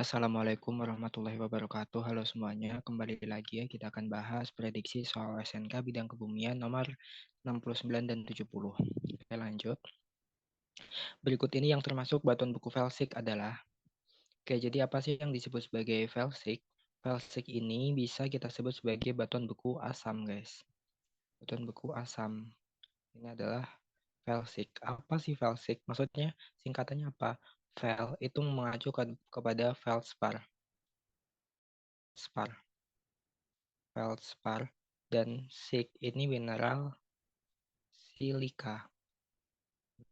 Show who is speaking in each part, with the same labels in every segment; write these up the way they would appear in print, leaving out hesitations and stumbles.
Speaker 1: Assalamualaikum warahmatullahi wabarakatuh. Halo semuanya, kembali lagi ya kita akan bahas prediksi soal SNK bidang kebumian nomor 69 dan 70. Oke, lanjut. Berikut ini yang termasuk batuan buku Velsik adalah, jadi apa sih yang disebut sebagai Velsik? Velsik ini bisa kita sebut sebagai batuan beku asam, guys. Batuan beku asam. Ini adalah Velsik. Apa sih Velsik? Maksudnya singkatannya apa? Vel itu mengacu kepada feldspar. Feldspar dan sik ini mineral silika.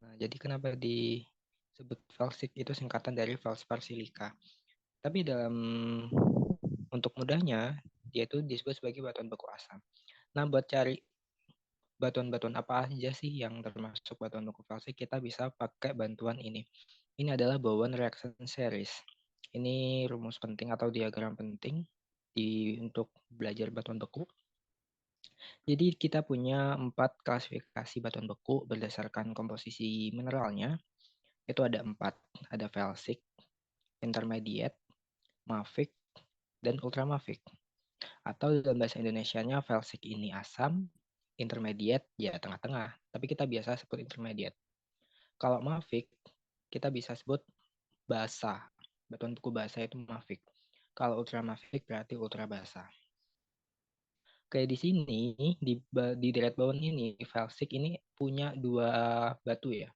Speaker 1: Nah, jadi kenapa disebut felsik itu singkatan dari feldspar silika. Tapi untuk mudahnya dia itu disebut sebagai batuan beku asam. Nah, buat cari batuan-batuan apa aja sih yang termasuk batuan beku felsik, kita bisa pakai bantuan ini. Ini adalah Bowen reaction series. Ini rumus penting atau diagram penting untuk belajar batuan beku. Jadi kita punya 4 klasifikasi batuan beku berdasarkan komposisi mineralnya. Itu ada 4. Ada felsik, intermediate, mafic, dan ultramafic. Atau dalam bahasa Indonesianya felsik ini asam, intermediate ya tengah-tengah. Tapi kita biasa sebut intermediate. Kalau mafic, kita bisa sebut basa. Batuan beku basa itu mafic. Kalau ultramafic berarti ultra basa. Kayak di sini, di deret bawah ini, felsik ini punya 2 batu ya.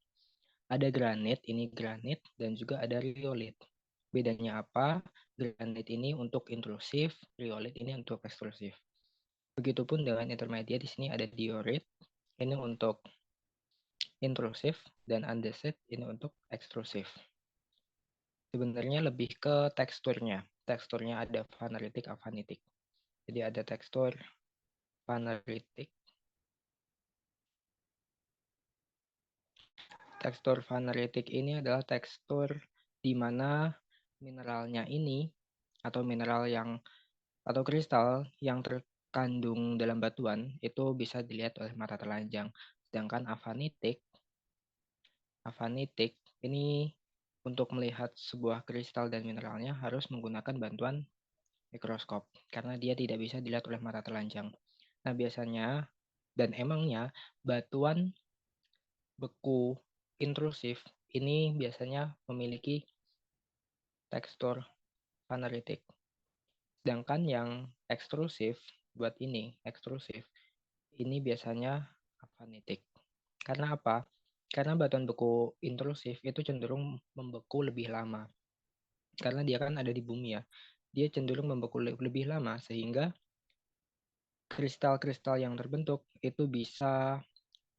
Speaker 1: Ada granit, ini granit, dan juga ada riolit. Bedanya apa? Granit ini untuk intrusif, riolit ini untuk ekstrusif. Begitupun dengan intermediate, di sini ada diorit, ini untuk intrusif, dan andesit ini untuk ekstrusif. Sebenarnya lebih ke teksturnya. Teksturnya ada faneritik, afanitik. Jadi ada tekstur faneritik. Tekstur faneritik ini adalah tekstur di mana mineralnya ini atau mineral yang atau kristal yang terkandung dalam batuan itu bisa dilihat oleh mata telanjang. Sedangkan afanitik ini untuk melihat sebuah kristal dan mineralnya harus menggunakan bantuan mikroskop karena dia tidak bisa dilihat oleh mata telanjang. Nah, biasanya dan emangnya batuan beku intrusif ini biasanya memiliki tekstur faneritik. Sedangkan yang ekstrusif ini biasanya afanitik. Karena apa? Karena batuan beku intrusif itu cenderung membeku lebih lama. Karena dia kan ada di bumi ya. Dia cenderung membeku lebih lama sehingga kristal-kristal yang terbentuk itu bisa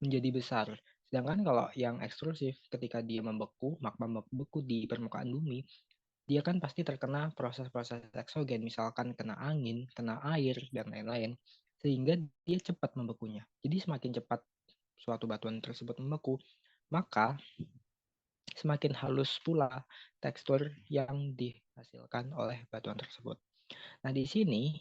Speaker 1: menjadi besar. Sedangkan kalau yang ekstrusif ketika dia membeku, magma membeku di permukaan bumi, dia kan pasti terkena proses-proses eksogen, misalkan kena angin, kena air, dan lain-lain. Sehingga dia cepat membekunya. Jadi semakin cepat suatu batuan tersebut membeku, maka semakin halus pula tekstur yang dihasilkan oleh batuan tersebut. Nah, di sini,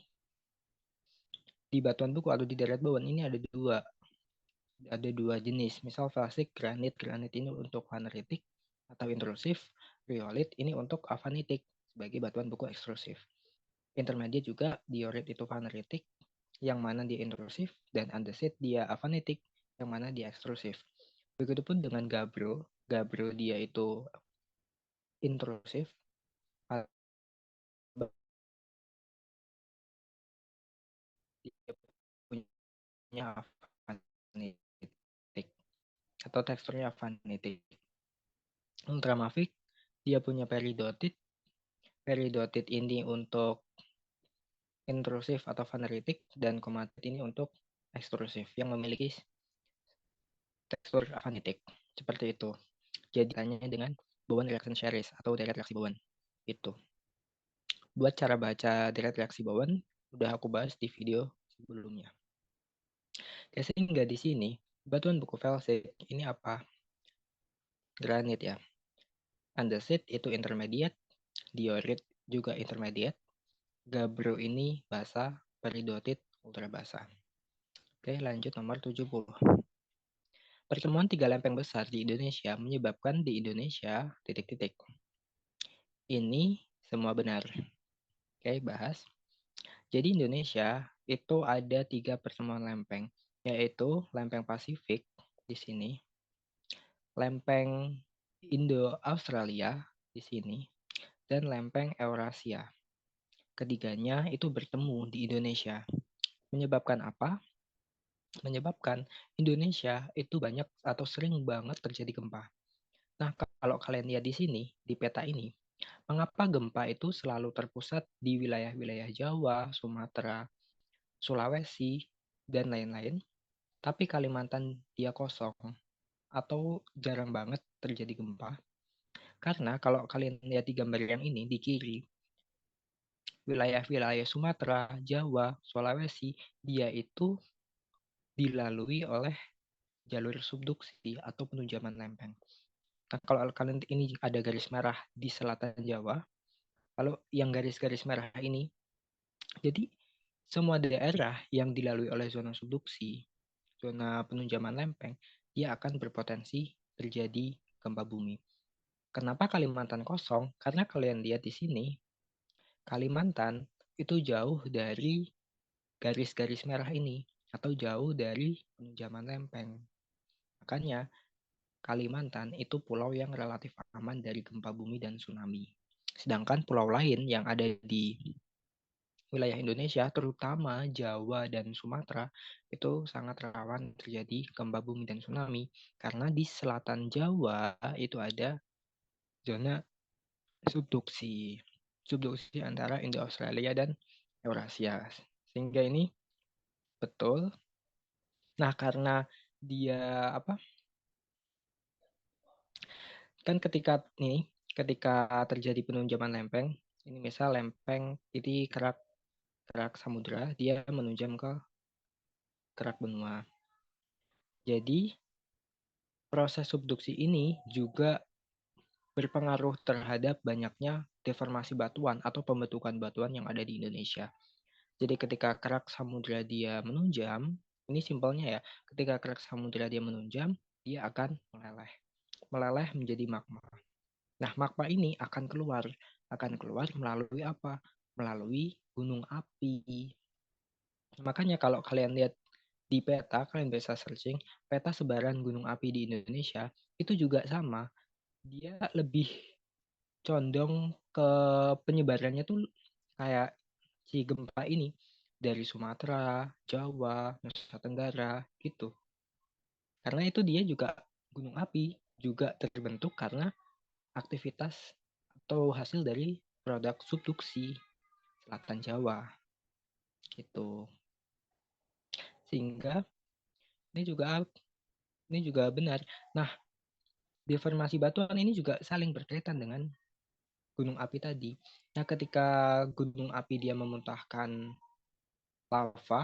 Speaker 1: di batuan beku atau di deret bawaan ini ada dua jenis. Misal felsik, granit. Granit ini untuk faneritik atau intrusif. Riolit ini untuk afanitik sebagai batuan beku ekstrusif. Intermediate juga diorit itu faneritik yang mana dia intrusif dan andesit dia afanitik yang mana dia ekstrusif. Begitupun dengan gabbro. Gabbro dia itu intrusif. Dia punya afanitik atau teksturnya afanitik. Ultramafic dia punya peridotit. Peridotit ini untuk intrusif atau faneritik dan komatit ini untuk ekstrusif yang memiliki tekstur afanitik. Seperti itu. Jadi tanya dengan Bowen reaction series atau deret reaksi Bowen. Itu. Buat cara baca deret reaksi Bowen udah aku bahas di video sebelumnya. Sehingga di sini batuan buku felsik ini apa? Granit ya. Andesit itu intermediate, diorit juga intermediate, gabbro ini basa, peridotit ultra basa. Oke, lanjut nomor 70. Pertemuan 3 lempeng besar di Indonesia menyebabkan di Indonesia titik-titik. Ini semua benar. Oke, bahas. Jadi Indonesia itu ada 3 pertemuan lempeng, yaitu lempeng Pasifik di sini, lempeng Indo-Australia di sini, dan lempeng Eurasia. Ketiganya itu bertemu di Indonesia. Menyebabkan apa? Menyebabkan Indonesia itu banyak atau sering banget terjadi gempa. Nah, kalau kalian lihat di sini, di peta ini, mengapa gempa itu selalu terpusat di wilayah-wilayah Jawa, Sumatera, Sulawesi, dan lain-lain, tapi Kalimantan dia kosong atau jarang banget terjadi gempa. Karena kalau kalian lihat di gambar yang ini di kiri, wilayah-wilayah Sumatera, Jawa, Sulawesi, dia itu dilalui oleh jalur subduksi atau penunjaman lempeng. Nah, kalau kalian ini ada garis merah di selatan Jawa, kalau yang garis-garis merah ini, jadi semua daerah yang dilalui oleh zona subduksi, zona penunjaman lempeng, dia akan berpotensi terjadi gempa bumi. Kenapa Kalimantan kosong? Karena kalian lihat di sini, Kalimantan itu jauh dari garis-garis merah ini atau jauh dari penunjaman lempeng. Makanya Kalimantan itu pulau yang relatif aman dari gempa bumi dan tsunami. Sedangkan pulau lain yang ada di wilayah Indonesia, terutama Jawa dan Sumatera, itu sangat rawan terjadi gempa bumi dan tsunami. Karena di selatan Jawa itu ada zona subduksi. Subduksi antara Indo-Australia dan Eurasia. Sehingga ini betul. Nah, karena dia apa? Kan ketika terjadi penunjaman lempeng, ini misal lempeng ini kerak samudra, dia menunjam ke kerak benua. Jadi proses subduksi ini juga berpengaruh terhadap banyaknya deformasi batuan atau pembentukan batuan yang ada di Indonesia. Jadi ketika kerak samudra dia menunjam, ini simpelnya ya, ketika kerak samudra dia menunjam, dia akan meleleh. Meleleh menjadi magma. Nah, magma ini akan keluar melalui apa? Melalui gunung api. Makanya kalau kalian lihat di peta, kalian bisa searching peta sebaran gunung api di Indonesia, itu juga sama. Dia lebih condong ke penyebarannya tuh kayak si gempa ini dari Sumatera, Jawa, Nusa Tenggara gitu. Karena itu dia juga gunung api juga terbentuk karena aktivitas atau hasil dari produk subduksi Selatan Jawa gitu. Sehingga ini juga ini juga benar. Nah, deformasi batuan ini juga saling berkaitan dengan gunung api tadi. Nah, ketika gunung api dia memuntahkan lava,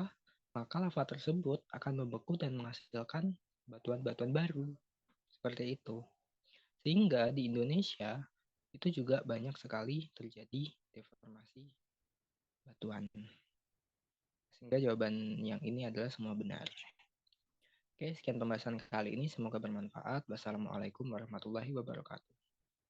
Speaker 1: maka lava tersebut akan membeku dan menghasilkan batuan-batuan baru. Seperti itu. Sehingga di Indonesia itu juga banyak sekali terjadi deformasi batuan. Sehingga jawaban yang ini adalah semua benar. Oke, sekian pembahasan kali ini. Semoga bermanfaat. Wassalamualaikum warahmatullahi wabarakatuh.